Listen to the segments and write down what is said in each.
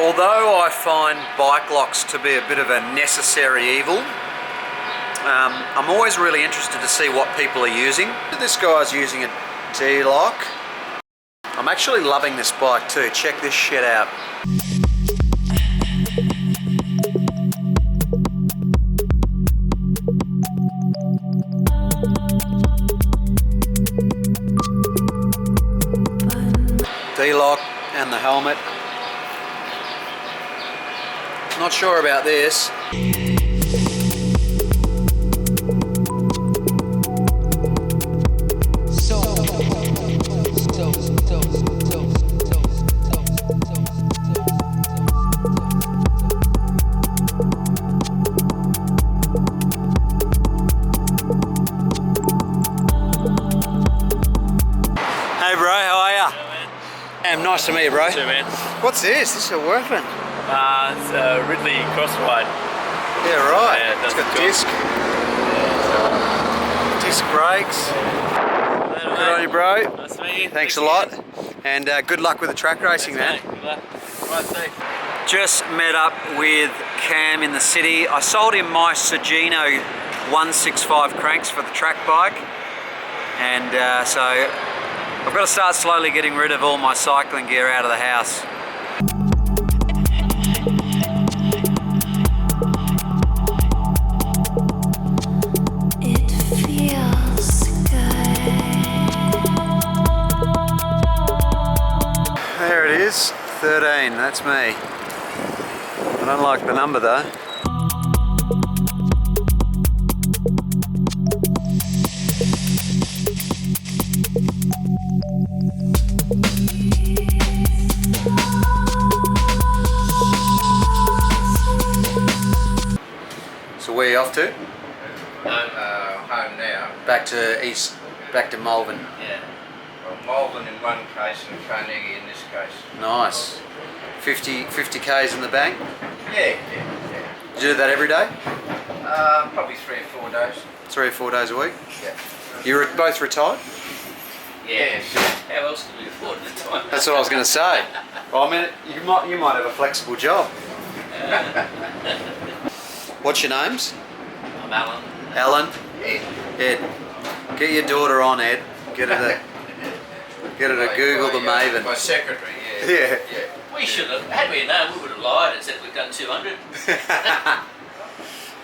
Although I find bike locks to be a bit of a necessary evil, I'm always really interested to see what people are using. This guy's using a D-lock. I'm actually loving this bike too. Check this shit out. D-lock and the helmet. Not sure about this. Hey bro, how are ya? Nice to meet you, bro. You too, man. What's this? This is a weapon. It's a Ridley Crossride. Yeah, right. Yeah, it's got disc. Disc brakes. Good on you, bro. Nice to meet you. Thanks a lot. And good luck with the track racing, man. Good luck. Right, safe. Just met up with Cam in the city. I sold him my Sagino 165 cranks for the track bike. And so I've got to start slowly getting rid of all my cycling gear out of the house. There it is, 13, that's me. I don't like the number though. So where are you off to? Home now. Back to Melbourne. Yeah. Well, Melbourne in one case and Carnegie in this case. Nice. 50 Ks in the bank? Yeah. You do that every day? Probably 3 or 4 days. 3 or 4 days a week? Yeah. You're both retired? Yes. How else do we afford the time? That's what I was going to say. Well, I mean, you might have a flexible job. What's your names? I'm Alan. Alan? Ed. Ed. Get your daughter on, Ed. Get her to Google the Maven. My secretary, Yeah. We should have, had we known, we would have lied and said we've done 200.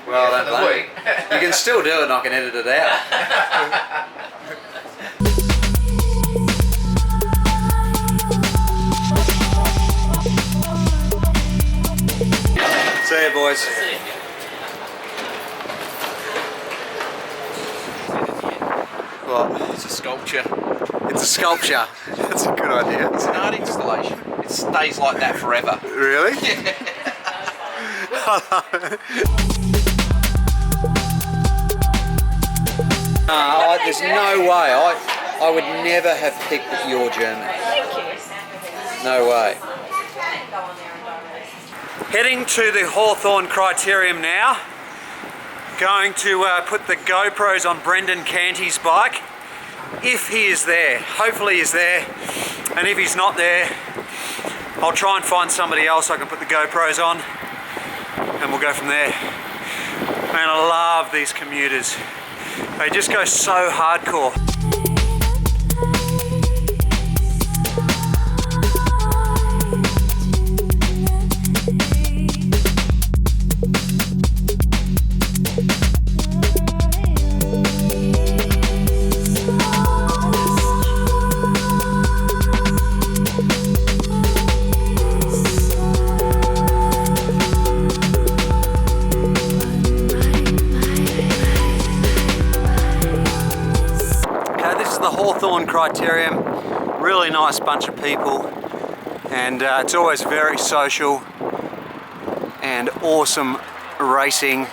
Well, Yeah, for the week. you can still do it and I can edit it out. See you, boys. What? It's a sculpture. It's a sculpture. That's a good idea. It's an art installation. It stays like that forever. Really? There's no way. I would never have picked your German. Thank you. No way. Heading to the Hawthorn Criterium now. Going to put the GoPros on Brendan Canty's bike. If he is there. Hopefully he's there. And if he's not there, I'll try and find somebody else I can put the GoPros on. And we'll go from there. Man, I love these commuters. They just go so hardcore. Criterium. Really nice bunch of people, and it's always very social and awesome racing.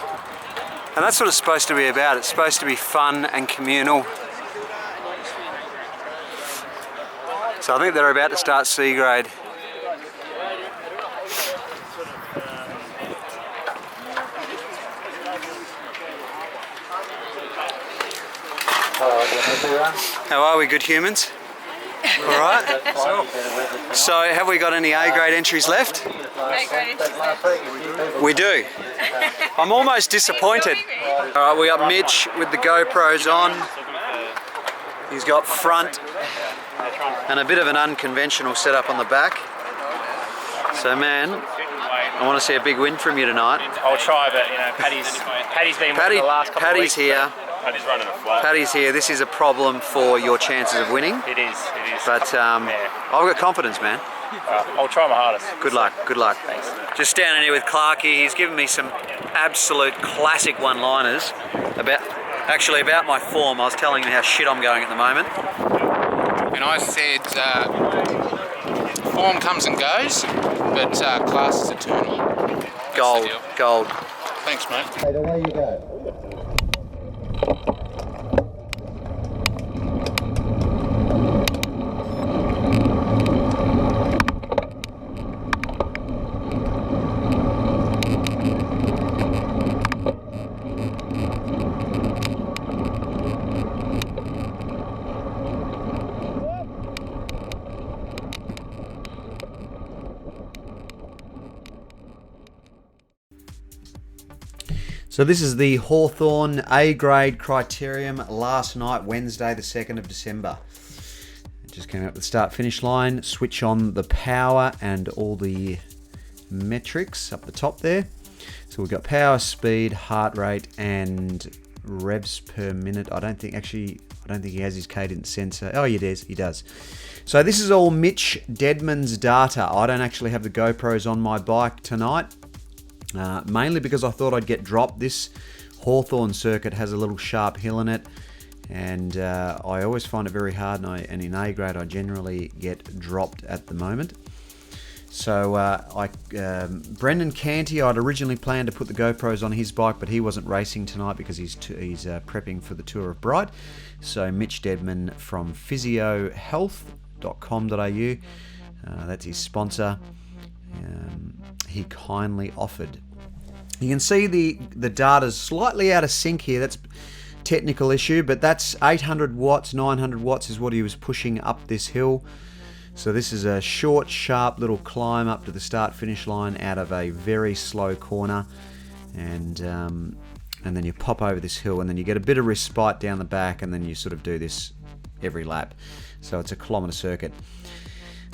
And that's what it's supposed to be about. It's supposed to be fun and communal. So I think they're about to start C grade. How are we, good humans? All right. So have we got any A grade entries left? A grade entries left. We do. I'm almost disappointed. All right, we got Mitch with the GoPros on. He's got front and a bit of an unconventional setup on the back. So man, I want to see a big win from you tonight. I'll try, but you know, Paddy's been winning the last couple of weeks. Paddy's here. Paddy's running a flat. Paddy's here. This is a problem for your chances of winning. It is. But I've got confidence, man. I'll try my hardest. Good luck. Good luck. Thanks. Just standing here with Clarky. He's given me some absolute classic one-liners about my form. I was telling him how shit I'm going at the moment. And I said, form comes and goes, but class is eternal. Gold. Gold. Thanks, mate. Right, away you go. So this is the Hawthorn A-grade Criterium last night, Wednesday the 2nd of December. It just came out with the start-finish line. Switch on the power and all the metrics up the top there. So we've got power, speed, heart rate, and revs per minute. I don't think he has his cadence sensor. Oh, he does. So this is all Mitch Dedman's data. I don't actually have the GoPros on my bike tonight. Mainly because I thought I'd get dropped. This Hawthorn circuit has a little sharp hill in it, and I always find it very hard, and in A grade I generally get dropped at the moment. So Brendan Canty, I'd originally planned to put the GoPros on his bike, but he wasn't racing tonight because he's prepping for the Tour of Bright. So Mitch Dedman from PhysioHealth.com.au, that's his sponsor. He kindly offered. You can see the data's slightly out of sync here. That's technical issue, but that's 800 watts, 900 watts is what he was pushing up this hill. So this is a short, sharp little climb up to the start-finish line out of a very slow corner, and then you pop over this hill, and then you get a bit of respite down the back, and then you sort of do this every lap. So it's a kilometre circuit.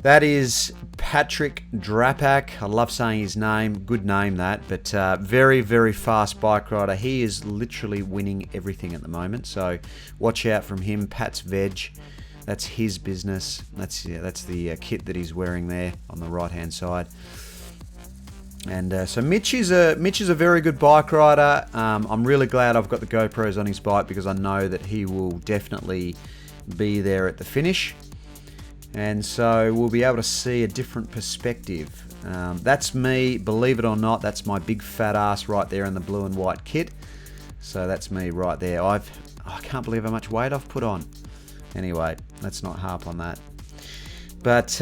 That is Patrick Drapak. I love saying his name. Good name, that. But very, very fast bike rider. He is literally winning everything at the moment. So watch out from him. Pat's Veg. That's his business. That's the kit that he's wearing there on the right-hand side. And so Mitch is a very good bike rider. I'm really glad I've got the GoPros on his bike because I know that he will definitely be there at the finish. And so we'll be able to see a different perspective. That's me, believe it or not. That's my big fat ass right there in the blue and white kit. So that's me right there. I can't believe how much weight I've put on. Anyway, let's not harp on that. But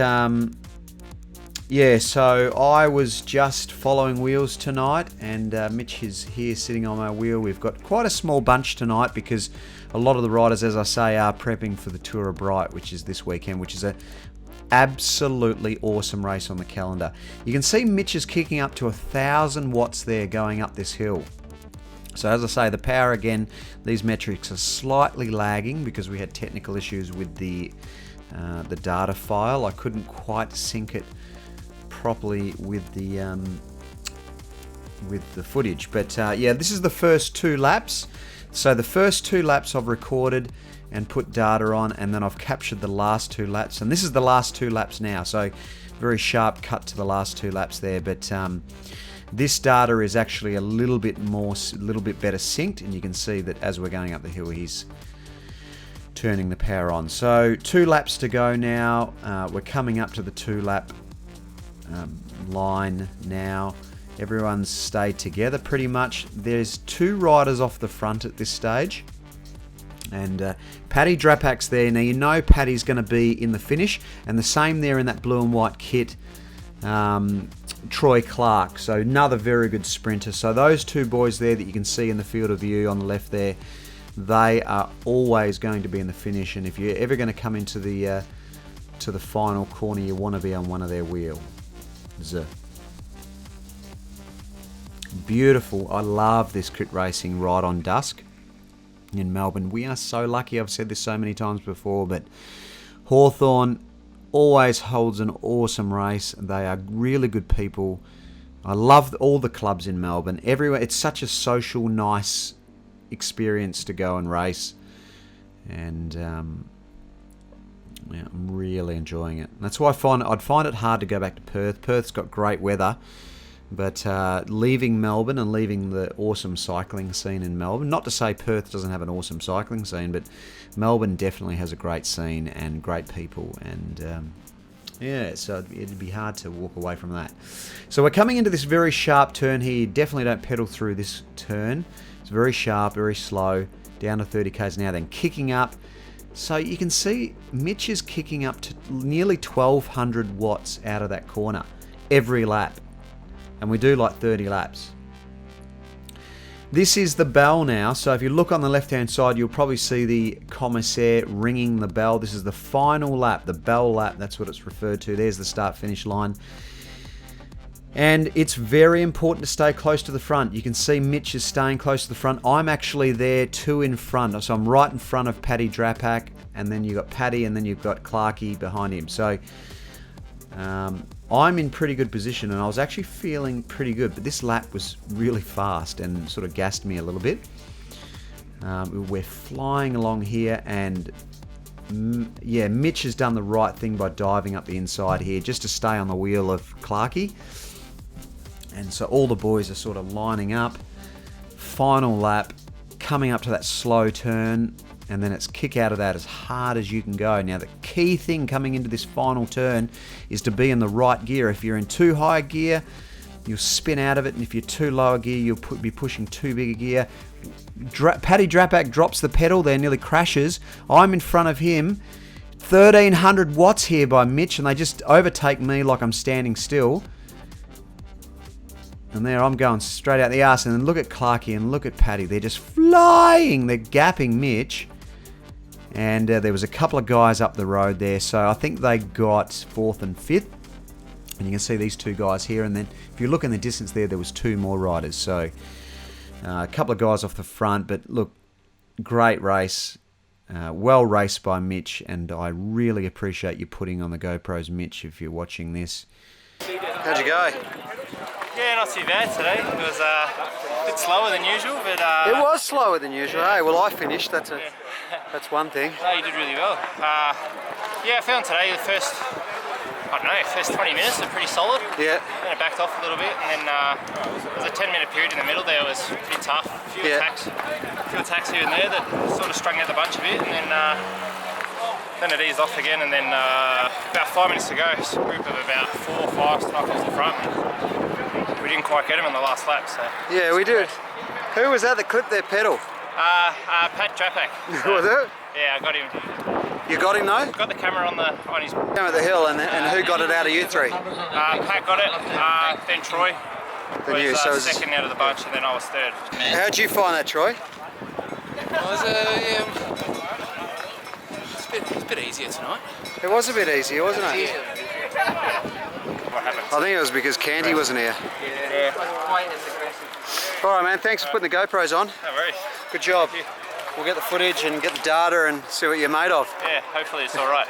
yeah, so I was just following wheels tonight, and Mitch is here sitting on my wheel. We've got quite a small bunch tonight because a lot of the riders, as I say, are prepping for the Tour of Bright, which is this weekend, which is a absolutely awesome race on the calendar. You can see Mitch is kicking up to 1,000 watts there going up this hill. So as I say, the power again, these metrics are slightly lagging because we had technical issues with the data file. I couldn't quite sync it properly with the footage, but yeah, this is the first 2 laps. So the first 2 laps I've recorded and put data on, and then I've captured the last 2 laps, and this is the last 2 laps now, so very sharp cut to the last 2 laps there. But this data is actually a little bit better synced, and you can see that as we're going up the hill, he's turning the power on. So 2 laps to go now. We're coming up to the 2-lap line now. Everyone's stayed together pretty much. There's 2 riders off the front at this stage. And Paddy Drapak's there. Now you know Paddy's going to be in the finish. And the same there in that blue and white kit, Troy Clark. So another very good sprinter. So those 2 boys there that you can see in the field of view on the left there, they are always going to be in the finish. And if you're ever going to come into the final corner, you want to be on one of their wheels. Beautiful. I love this crit racing right on dusk in Melbourne. We are so lucky. I've said this so many times before, but Hawthorn always holds an awesome race. They are really good people. I love all the clubs in Melbourne. Everywhere. It's such a social, nice experience to go and race. And yeah, I'm really enjoying it. And that's why I'd find it hard to go back to Perth. Perth's got great weather. But leaving Melbourne and leaving the awesome cycling scene in Melbourne, not to say Perth doesn't have an awesome cycling scene, but Melbourne definitely has a great scene and great people. And yeah, so it'd be hard to walk away from that. So we're coming into this very sharp turn here. You definitely don't pedal through this turn. It's very sharp, very slow, down to 30 k's an hour, then kicking up. So you can see Mitch is kicking up to nearly 1200 watts out of that corner every lap. And we do like 30 laps. This is the bell now. So if you look on the left hand side, you'll probably see the commissaire ringing the bell. This is the final lap, the bell lap. That's what it's referred to. There's the start finish line. And it's very important to stay close to the front. You can see Mitch is staying close to the front. I'm actually there 2 in front. So I'm right in front of Paddy Drapak. And then you've got Paddy and then you've got Clarkey behind him. So I'm in pretty good position and I was actually feeling pretty good, but this lap was really fast and sort of gassed me a little bit. We're flying along here and yeah, Mitch has done the right thing by diving up the inside here just to stay on the wheel of Clarkey. And so all the boys are sort of lining up. Final lap, coming up to that slow turn, and then it's kick out of that as hard as you can go. Now the key thing coming into this final turn is to be in the right gear. If you're in too high gear, you'll spin out of it, and if you're too low a gear, you'll be pushing too big a gear. Paddy Drapak drops the pedal there, nearly crashes. I'm in front of him. 1300 watts here by Mitch, and they just overtake me like I'm standing still. And there I'm going straight out the arse. And then look at Clarkey and look at Paddy. They're just flying. They're gapping Mitch. And there was a couple of guys up the road there. So I think they got 4th and 5th. And you can see these 2 guys here. And then if you look in the distance there was 2 more riders. So a couple of guys off the front. But look, great race. Well raced by Mitch. And I really appreciate you putting on the GoPros, Mitch, if you're watching this. How'd you go? Yeah, not too bad today. It was a bit slower than usual, but it was slower than usual. Hey, well, I finished. That's one thing. No, you did really well. Yeah, I found today the first 20 minutes are pretty solid. Yeah. Then it backed off a little bit, and then there was a 10-minute period in the middle there. It was pretty tough. A few attacks here and there that sort of strung out the bunch a bit, and then it eased off again, and then about 5 minutes to go, a group of about 4 or 5 stuck off the front. We didn't quite get him in the last lap, so... Yeah, we did. Who was that clipped their pedal? Pat Drapak. So, was it? Yeah, I got him. You got him though? Got the camera on his... Down at the hill, and who got it out of you 3? Pat got it, then Troy was second out of the bunch, and then I was 3rd. How'd you find that, Troy? It's a bit easier tonight. It was a bit easier, wasn't it? Yeah. What happened? I think it was because Candy wasn't here. Yeah. Alright man, thanks for putting the GoPros on. No worries. Good job. We'll get the footage and get the data and see what you're made of. Yeah, hopefully it's alright.